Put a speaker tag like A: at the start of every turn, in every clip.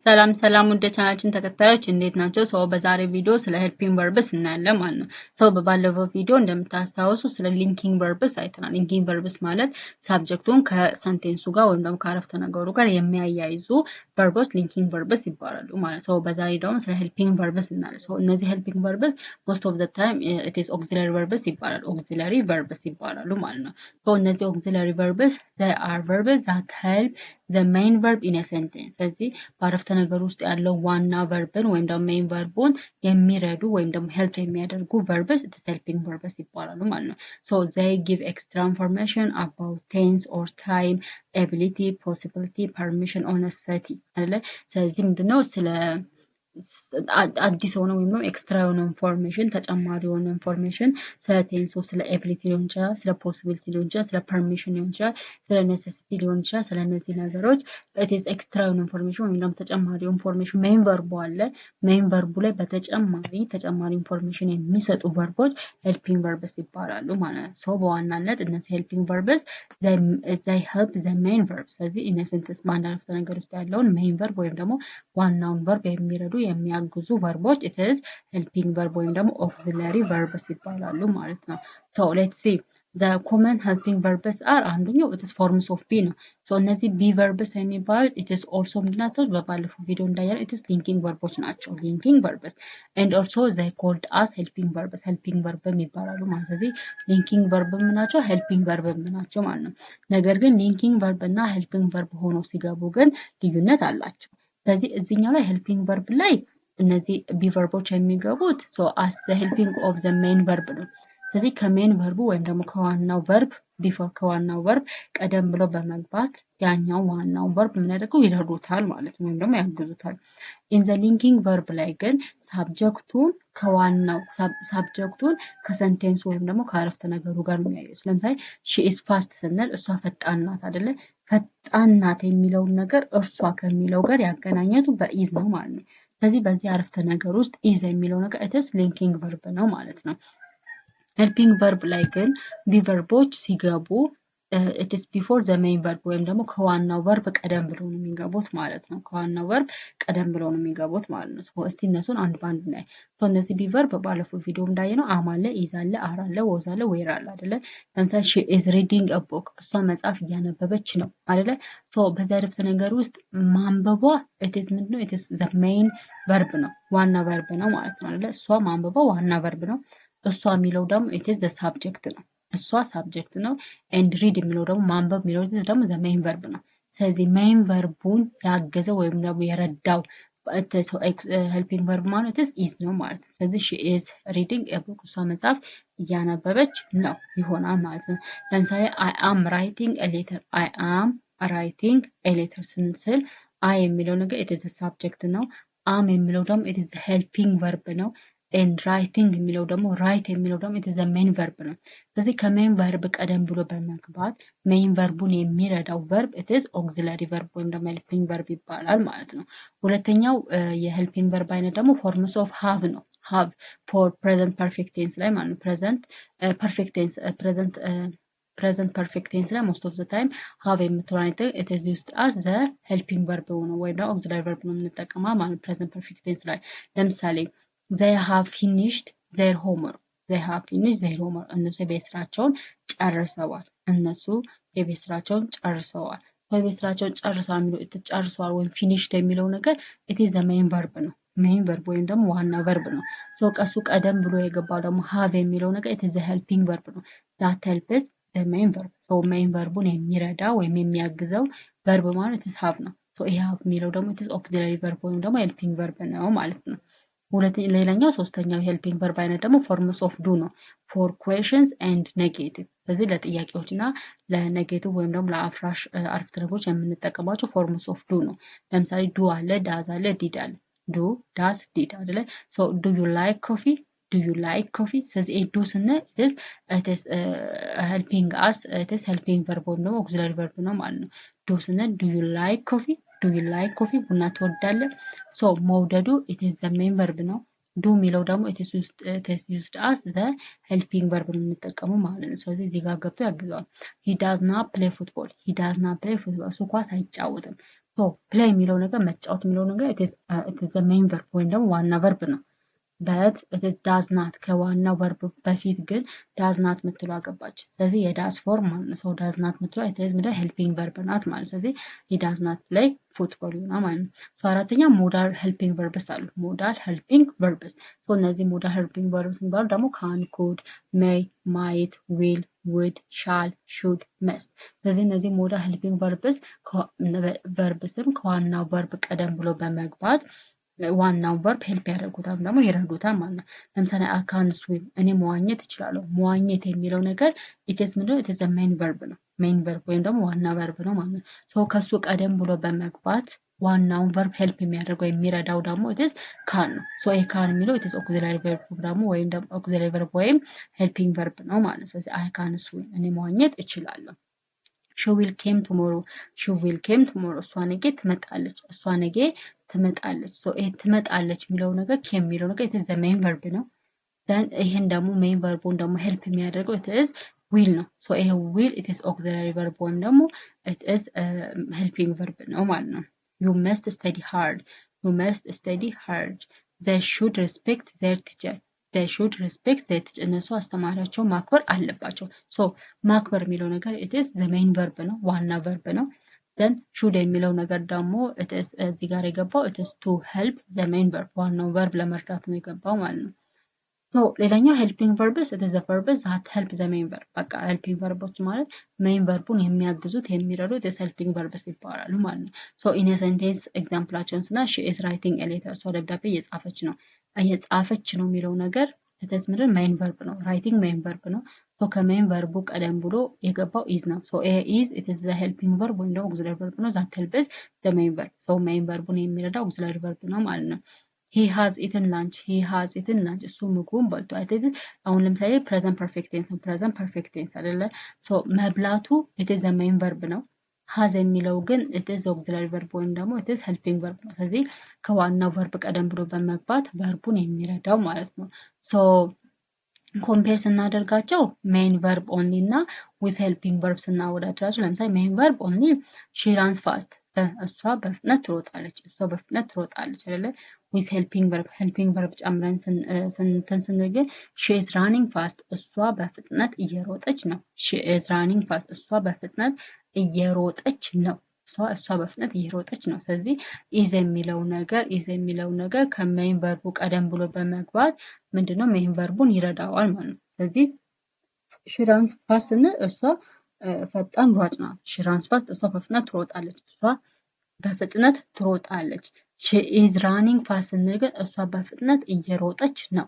A: ሰላም ሰላም ወደ ቻናላችን ተከታዮች እንዴት ናቸው? ሰው በዛሬ ቪዲዮ ስለ ሄልፒንግ ቨርብስ እናያለን ማለት ነው። ሰው በባለፈው ቪዲዮ እንደምታስታውሱ ስለ ሊንኪንግ ቨርብስ አይተናል። ሊንኪንግ ቨርብስ ማለት ሳብጀክቱን ከሰንቴንሱ ጋር ወይም ደግሞ ከአረፍተ ነገሩ ጋር የሚያያይዙ ቨርቦች ሊንኪንግ ቨርብስ ይባላሉ ማለት ነው። በዛሬ ደግሞ ስለ ሄልፒንግ ቨርብስ እናያለን። ሰው እነዚህ ሄልፒንግ ቨርብስ ሞስት ኦፍ ዘ ታይም ኢት ኢዝ ኦክሲለሪ ቨርብስ ይባላሉ። ኦክሲለሪ ቨርብስ ይባላሉ ማለት ነው። ሰው እነዚህ ኦክሲለሪ ቨርብስ they are verbs that help the main verb in a sentence ስለዚህ በአረፍተ ነገር ውስጥ ያለው ዋና ቨርብን ወይም ደግሞ ሜን ቨርቡን የሚረዱ ወይም ደግሞ ሄልፕ የሚያደርጉ ቨርብስ ሄልፒንግ ቨርብስ ይባላሉ ማለት ነው። so they give extra information about tense or time, ability, possibility, permission or necessity አይደለ? ስለዚህ ምንድነው ስለ አዲስ ሆነ ወይም ደግሞ ኤክስትራ የሆነ ኢንፎርሜሽን ተጨማሪ የሆነ ኢንፎርሜሽን ስለ ቴንሱ ስለ ኤቢሊቲ ሊሆን ይችላል፣ ስለ ፖሲቢሊቲ ሊሆን ይችላል፣ ስለ ፐርሚሽን ሊሆን ይችላል፣ ስለ ኔሴሲቲ ሊሆን ይችላል። ስለ እነዚህ ነገሮች ኢትስ ኤክስትራ የሆነ ኢንፎርሜሽን ወይም ደግሞ ተጨማሪ ኢንፎርሜሽን ሜን ቨርቡ አለ። ሜን ቨርቡ ላይ ተጨማሪ ኢንፎርሜሽን የሚሰጡ ቨርቦች ሄልፒንግ ቨርብስ ይባላሉ ማለት ነው። ሶ በዋናነት እነዚህ ሄልፒንግ ቨርብስ they help the main verb ስለዚህ ኢን ሴንተንስ በአንድ አረፍተ ነገር ውስጥ ያለውን ሜን ቨርብ ወይም ደግሞ ዋናውን ቨርብ የሚረዱ የሚያግዙ ቨርቦች it is helping verb ወይም ደግሞ auxiliary verbs ይባላሉ ማለት ነው። so let's see the common helping verbs are አንደኛው it is forms of be ነው። so እነዚህ be verbs የሚባሉት it is also ምንድናቸው? በባለፈው ቪዲዮ እንዳያለው it is linking verbs ናቸው። linking verbs and also they called as helping verbs helping verb ይባላሉ ማለት ነው። ስለዚህ linking verb ናቸው helping verb ናቸው ማለት ነው። ነገር ግን linking verb እና helping verb ሆነው ሲገቡ ግን ልዩነት አላቸው። ስለዚህ እዚህኛው ላይ ሄልፒንግ ቨርብ ላይ እነዚህ ቢ ቨርቦች የሚገቡት አስ ዘ ሄልፒንግ ኦፍ ዘ ሜን ቨርብ ነው። ስለዚህ ከሜን ቨርቡ ወይም ደግሞ ከዋናው ቨርብ ቢፎር ከዋናው ቨርብ ቀደም ብሎ በመግባት ያኛው ዋናውን ቨርብ ምን ያደርገው ይረዱታል ማለት ነው፣ ወይም ደግሞ ያግዙታል። ኢን ዘ ሊንኪንግ ቨርብ ላይ ግን ሳብጀክቱን ከሰንቴንስ ወይም ደግሞ ከአረፍተ ነገሩ ጋር ነው የሚያዩት። ለምሳሌ ሺ ኢዝ ፋስት ስንል እሷ ፈጣን ናት አይደለ? ፈጣን ናት የሚለውን ነገር እርሷ ከሚለው ጋር ያገናኘቱ በኢዝ ነው ማለት ነው። ስለዚህ በዚህ አረፍተ ነገር ውስጥ ኢዝ የሚለው ነገር ኢትስ ሊንኪንግ ቨርብ ነው ማለት ነው። ሄልፒንግ ቨርብ ላይ ግን ቢ ቨርቦች ሲገቡ ኢትስ ቢፎር ዘ ሜን ቨርብ ወይም ደግሞ ከዋናው ቨርብ ቀደም ብሎ ነው የሚገቡት ማለት ነው። ከዋናው ቨርብ ቀደም ብሎ ነው የሚገቡት ማለት ነው። እስቲ እነሱን አንድ ባንድ ላይ እነዚህ ቢ ቨርብ ባለፈው ቪዲዮ እንዳየነው አም አለ፣ ኢዝ አለ፣ አር አለ፣ ወዝ አለ፣ ዌር አለ አይደለ? ለምሳሌ ሺ ኢዝ ሪዲንግ አ ቡክ እሷ መጽሐፍ እያነበበች ነው አይደለ? በዚህ አረፍተ ነገር ውስጥ ማንበቧ ኢትስ ምንድነው? ኢትስ ዘ ሜን ቨርብ ነው፣ ዋና ቨርብ ነው ማለት ነው አይደለ? እሷ ማንበቧ ዋና ቨርብ ነው። እሷ የሚለው ደግሞ ኢትስ ዘ ሳብጀክት ነው። እሷ ሳብጀክት ነው። ኤንድ ሪድ የሚለው ደግሞ ማንበብ የሚለው ደግሞ ዘ ሜን ቨርብ ነው። ስለዚህ ሜን ቨርቡን ያገዘው ወይም ደግሞ የረዳው ሄልፒንግ ቨርብ ማለት ኢዝ ነው ማለት ነው። ስለዚህ ሺ ኢዝ ሪዲንግ ኤ ቡክ እሷ መጽሐፍ እያነበበች ነው ይሆናል ማለት ነው። ለምሳሌ አይ አም ራይቲንግ ኤ ሌተር አይ አም ራይቲንግ ኤ ሌተር ስንስል አይ የሚለው ነገር ኢት ኢዝ ሳብጀክት ነው። አም የሚለው ደግሞ ኢት ኢዝ ሄልፒንግ ቨርብ ነው። ኤንድ ራይቲንግ የሚለው ደግሞ ራይት የሚለው ደግሞ ኢት ኢዝ ሜን ቨርብ ነው። ስለዚህ ከሜን ቨርብ ቀደም ብሎ በመግባት ሜን ቨርቡን የሚረዳው ቨርብ ኢት ኢዝ ኦክሲለሪ ቨርብ ወይም ደግሞ ሄልፒንግ ቨርብ ይባላል ማለት ነው። ሁለተኛው የሄልፒንግ ቨርብ አይነት ደግሞ ፎርምስ ኦፍ ሃቭ ነው። ሃቭ ፎር ፕሬዘንት ፐርፌክት ቴንስ ላይ ማለት ነው። ፕሬዘንት ፐርፌክት ቴንስ ላይ ሞስት ኦፍ ዘ ታይም ሃቭ የምትለውን አይተ ኢት ኢዝ ዩዝድ አስ ዘ ሄልፒንግ ቨርብ ነው ወይም ደግሞ ኦክሲለሪ ቨርብ ነው የምንጠቀመው ማለት ነው። ፕሬዘንት ፐርፌክት ቴንስ ላይ ለምሳሌ they have finished their homework እነሱ የቤት ስራቸውን ጨርሰዋል። የቤት ስራቸውን ጨርሰዋል የሚለው ጨርሰዋል ወይም ፊኒሽድ የሚለው ነገር it is the main verb ነው። ሜን ቨርብ ወይም ደግሞ ዋና ቨርብ ነው። ከሱ ቀደም ብሎ የገባው ደግሞ have የሚለው ነገር it is the helping verb ነው። that helps the main verb ሜን ቨርቡን የሚረዳ ወይም የሚያግዘው ቨርብ ማለት is have ነው። ይሄ have የሚለው ደግሞ it is auxiliary verb ወይም ደግሞ helping verb ነው ማለት ነው። ሌላኛው ሶስተኛው ሄልፒንግ ቨርብ አይነት ደግሞ ፎርምስ ኦፍ ዱ ነው። ፎር ኩዌሽንስ ኤንድ ኔጌቲቭ ስለዚህ ለጥያቄዎች እና ለኔጌቲቭ ወይም ደግሞ ለአፍራሽ አረፍተ ነገሮች የምንጠቀማቸው ፎርምስ ኦፍ ዱ ነው። ለምሳሌ ዱ አለ፣ ዳዝ አለ፣ ዲድ አለ። ዱ ዳዝ ዲድ አይደለ? ዱ ዩ ላይክ ኮፊ ስለዚህ ዱ ስንል ኢትስ ሄልፒንግ አስ ኢትስ ሄልፒንግ ቨርብ ወይም ደግሞ ኦክሲለሪ ቨርብ ነው ማለት ነው። ዱ ስንል ዱ ዩ ላይክ ኮፊ ቡና ትወዳለህ? መውደዱ it is the main verb ነው። ዱ የሚለው ደግሞ it is used as the helping verb ነው የምንጠቀመው ማለት ነው። ስለዚህ እዚህ ጋር ገብቶ ያግዘዋል። he does not play football እሱ ኳስ አይጫወትም። ሶ ፕሌይ የሚለው ነገር መጫወት የሚለው ነገር it is the main verb ወይም ደግሞ ዋና ቨርብ ነው። but it is does not ከዋናው ቨርብ በፊት ግን does not ምትለው አገባች። ስለዚህ የዳዝ ፎርም ማለት ነው። ሶ does not ምትለው it is ምንድነው ሄልፒንግ ቨርብ ናት ማለት። ስለዚህ he does not play football ይሆናል ማለት ነው። ሶ አራተኛ ሞዳል ሄልፒንግ ቨርብስ አሉ። ሞዳል ሄልፒንግ ቨርብስ ሶ እነዚህ ሞዳል ሄልፒንግ ቨርብስ የሚባሉ ደግሞ ካን፣ ኩድ፣ ሜይ፣ ማይት፣ ዊል፣ ውድ፣ ሻል፣ ሹድ፣ መስት። ስለዚህ እነዚህ ሞዳል ሄልፒንግ ቨርብስም ከዋናው ቨርብ ቀደም ብሎ በመግባት ዋናው ቨርብ ሄልፕ ያደርጉታል ደግሞ ይረዱታል ማለት ነው። ለምሳሌ አይ ካን ስዊም እኔ መዋኘት እችላለሁ። መዋኘት የሚለው ነገር ኢትስ ምንድነው? ኢትስ ሜን ቨርብ ነው። ሜን ቨርብ ወይም ደግሞ ዋና ቨርብ ነው ማለት ነው። ሶ ከሱ ቀደም ብሎ በመግባት ዋናውን ቨርብ ሄልፕ የሚያደርገው የሚረዳው ደግሞ ኢትስ ካን ነው። ሶ ይሄ ካን የሚለው ኢትስ ኦክሲላሪ ቨርብ ደግሞ ወይም ደግሞ ኦክሲላሪ ቨርብ ወይም ሄልፒንግ ቨርብ ነው ማለት ነው። ስለዚህ አይ ካን ስዊም እኔ መዋኘት እችላለሁ። ሺ ዊል ኬም ቱሞሮ ሺ ዊል ኬም ቱሞሮ እሷ ነገ ትመጣለች። እሷ ነገ ትመጣለች። ሶ ይሄ ትመጣለች የሚለው ነገር ኬም የሚለው ነገር ኢትስ ዘ ሜን ቨርብ ነው። ዘን ይሄን ደግሞ ሜን ቨርቡን ደግሞ ሄልፕ የሚያደርገው ኢትስ ዊል ነው። ሶ ይሄ ዊል ኢትስ ኦክሲላሪ ቨርብ ወይም ደግሞ ኢትስ ሄልፒንግ ቨርብ ነው ማለት ነው። ዩ መስት ስተዲ ሃርድ ዩ መስት ስተዲ ሃርድ ዘይ ሹድ ሪስፔክት ዘር ቲቸር they should respect that እነሱ አስተማሪያቸው ማክበር አለባቸው። ሶ ማክበር የሚለው ነገር it is the main verb ነው፣ ዋና verb ነው። then should የሚለው ነገር ደግሞ it is እዚህ ጋር የገባው it is to help the main verb ዋናው verb ለመርዳት ነው የገባው ማለት ነው። ሶ ሌላኛው helping verbs it is the verbs that help the main verb በቃ helping verbs ማለት main verbuን የሚያግዙት የሚረዱት it is helping verbs ይባላሉ ማለት ነው። ሶ in a sentence ኤግዛምፕላቸውን ስና she is writing a letter እሷ ደብዳቤ እየጻፈች ነው። እየጻፈች ነው የሚለው ነገር ኢትስ ምንድን ሜን ቨርብ ነው። ራይቲንግ ሜን ቨርብ ነው። ሶ ከሜን ቨርቡ ቀደም ብሎ የገባው ኢዝ ነው። ሶ ይሄ ኢዝ ኢትስ ዘ ሄልፒንግ ቨርብ ወይም ደግሞ ኦክሲላሪ ቨርብ ነው። ዛት ሄልፕስ ዘ ሜን ቨርብ ሶ ሜን ቨርቡን የሚረዳው ኦክሲላሪ ቨርብ ነው ማለት ነው። ሂ ሃዝ ኢትን ላንች ሂ ሃዝ ኢትን ላንች እሱ ምግቡን በልቷል። ኢትስ አሁን ለምሳሌ ፕሬዘንት ፐርፌክት ቴንስ ነው። ፕሬዘንት ፐርፌክት ቴንስ አይደለ? ሶ መብላቱ ኢትስ ዘ ሜን ቨርብ ነው። ሃዝ የሚለው ግን ኢትስ ኦክሲላሪ ቨርብ ወይም ደግሞ ኢትስ ሄልፒንግ ቨርብ ነው። ስለዚህ ከዋናው ቨርብ ቀደም ብሎ በመግባት ቨርቡን የሚረዳው ማለት ነው። ሶ ኮምፔር ስናደርጋቸው ሜን ቨርብ ኦንሊ እና ዊዝ ሄልፒንግ ቨርብ ስናወዳድራቸው ለምሳሌ ሜን ቨርብ ኦንሊ ሺ ራንስ ፋስት እሷ በፍጥነት ትሮጣለች። እሷ በፍጥነት ትሮጣለች አይደለ? ዊዝ ሄልፒንግ ቨርብ ጨምረን ስንል ግን ሺ ኢዝ ራኒንግ ፋስት እሷ በፍጥነት እየሮጠች ነው። ሺ ኢዝ ራኒንግ ፋስት እሷ በፍጥነት እየሮጠች ነው። እሷ በፍጥነት እየሮጠች ነው። ስለዚህ ኢዝ የሚለው ነገር ከሜን ቨርቡ ቀደም ብሎ በመግባት ምንድነው ሜን ቨርቡን ይረዳዋል ማለት ነው። ስለዚህ ሺ ራንስ ፋስት ስንል እሷ ፈጣን ሯጭ ናት። ሺ ራንስ ፋስት እሷ በፍጥነት ትሮጣለች። እሷ በፍጥነት ትሮጣለች። ሺ ኢዝ ራኒንግ ፋስት ስንል ግን እሷ በፍጥነት እየሮጠች ነው።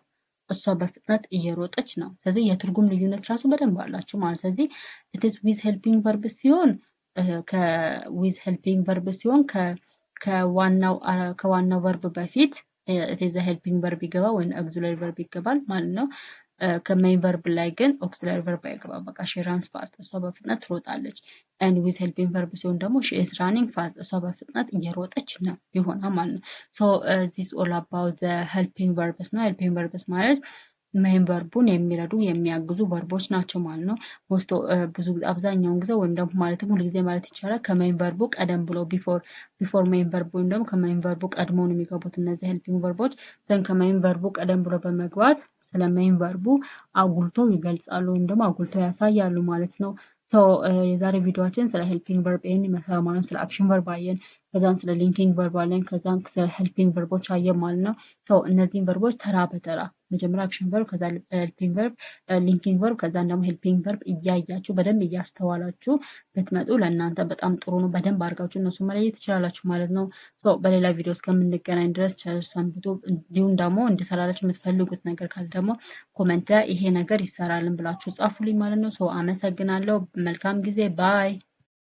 A: እሷ በፍጥነት እየሮጠች ነው። ስለዚህ የትርጉም ልዩነት ራሱ በደንብ አላቸው ማለት። ስለዚህ ኢትስ ዊዝ ሄልፒንግ ቨርብ ሲሆን ከዊዝ ሄልፒንግ ቨርብ ሲሆን ከዋናው ቨርብ በፊት ኢትስ ሄልፒንግ ቨርብ ይገባ ወይም ኦክሲላሪ ቨርብ ይገባል ማለት ነው። ከሜን ቨርብ ላይ ግን ኦክሲላሪ ቨርብ አይገባም። በቃ ሺ ራንስ ፋስት እሷ በፍጥነት ትሮጣለች። ኤንድ ዊዝ ሄልፒንግ ቨርብ ሲሆን ደግሞ ሺ ኢዝ ራኒንግ ፋስት እሷ በፍጥነት እየሮጠች ነው ይሆናል ማለት ነው። ሶ ዚስ ኦል አባውት ዘ ሄልፒንግ ቨርብስ ነው። ሄልፒንግ ቨርብስ ማለት ሜን ቨርቡን የሚረዱ የሚያግዙ ቨርቦች ናቸው ማለት ነው። ብዙ አብዛኛውን ጊዜ ወይም ደግሞ ማለትም ሁሉ ጊዜ ማለት ይቻላል ከሜን ቨርቡ ቀደም ብሎ ቢፎር ሜን ቨርቡ ወይም ደግሞ ከሜን ቨርቡ ቀድሞ ነው የሚገቡት እነዚህ ሄልፒንግ ቨርቦች። ዘን ከሜን ቨርቡ ቀደም ብሎ በመግባት ስለ ሜን ቨርቡ አጉልቶ ይገልጻሉ ወይም ደግሞ አጉልቶ ያሳያሉ ማለት ነው። ሶ የዛሬ ቪዲዮአችን ስለ ሄልፒንግ ቨርብ ይሄን ይመስላል ማለት ስለ አክሽን ቨርብ አየን። ከዛን ስለ ሊንኪንግ ቨርብ አለን። ከዛን ስለ ሄልፒንግ ቨርቦች አየን ማለት ነው። ሶ እነዚህን ቨርቦች ተራ በተራ መጀመሪያ አክሽን ቨርብ፣ ከዛ ሄልፒንግ ቨርብ፣ ሊንኪንግ ቨርብ፣ ከዛን ደግሞ ሄልፒንግ ቨርብ እያያችሁ በደንብ እያስተዋላችሁ ብትመጡ ለእናንተ በጣም ጥሩ ነው። በደንብ አድርጋችሁ እነሱ መለየት ትችላላችሁ ማለት ነው። ሶ በሌላ ቪዲዮ እስከምንገናኝ ድረስ ሰንብቱ። እንዲሁም ደግሞ እንድሰራላችሁ የምትፈልጉት ነገር ካለ ደግሞ ኮመንት ላይ ይሄ ነገር ይሰራልን ብላችሁ ጻፉልኝ ማለት ነው። ሶ አመሰግናለሁ። መልካም ጊዜ። ባይ